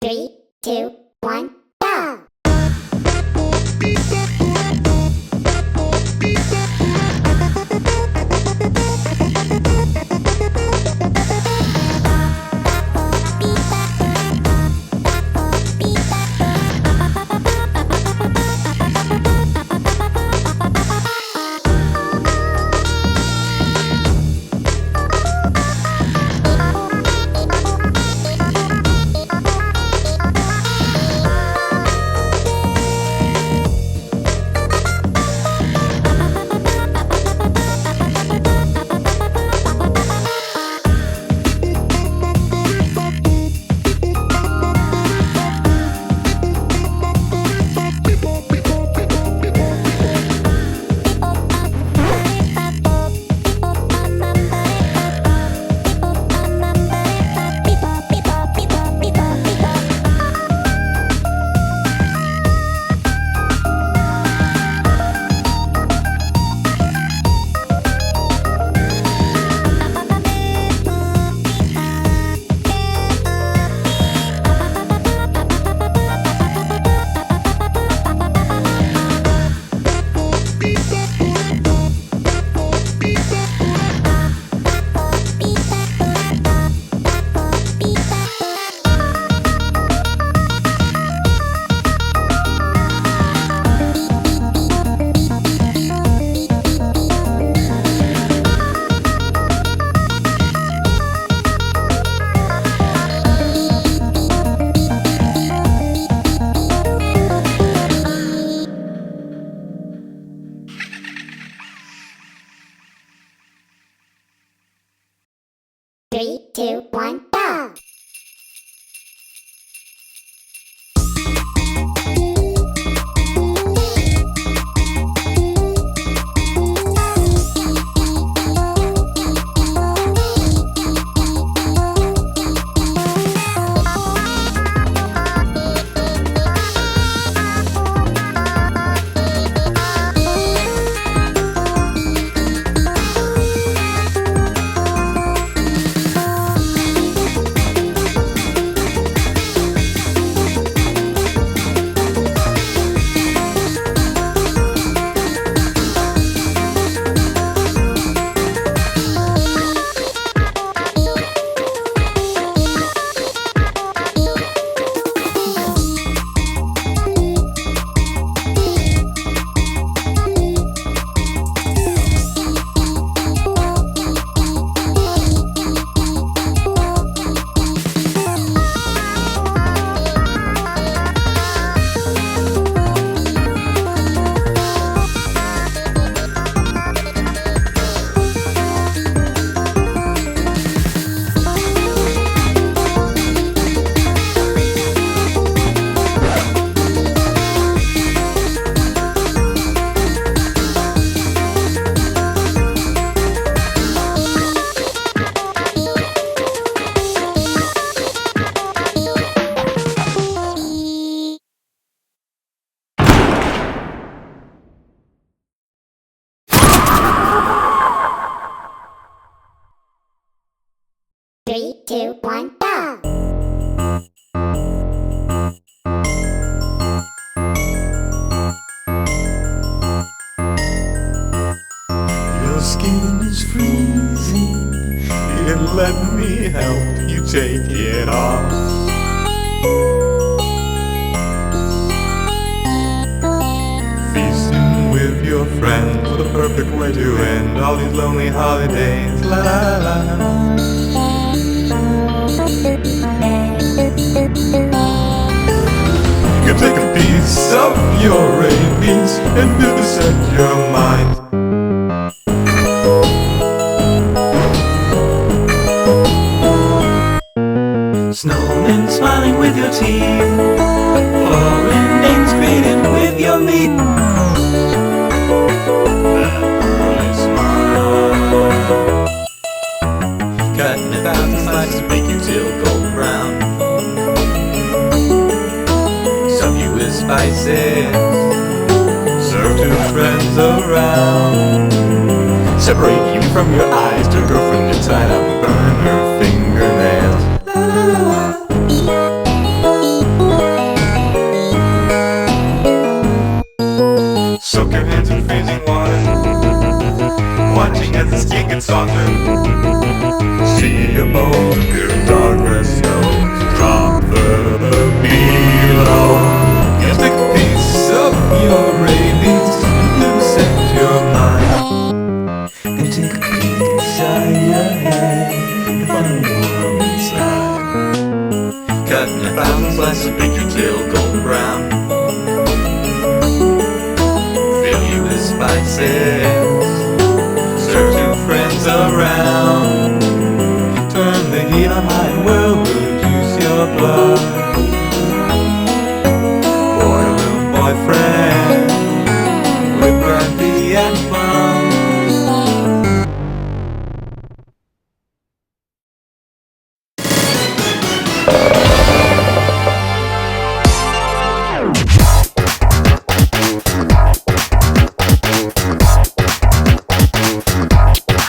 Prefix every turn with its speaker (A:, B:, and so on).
A: 3, 2, 1, go! Three, two, one, go! Three, two, one, go!
B: Your skin is freezing, here let me help you take it off. Feasting with your friends, what a perfect way to end all these lonely holidays. La la la. You can take a piece of your rabies and vivisect your mind. Snowmen smiling with your teeth, foreign names created with your meat. That smile, cutting 1,000 slices to make you till golden brown. Some you with spices, serve to friends around. Separate you from your eyes to a girlfriend inside out and burn her fingernails. La, la, la. cut in 1,000 slices, bake your tail golden brown. Fill you with spices, serve to friends around. Turn the heat on high and we'll reduce your blood.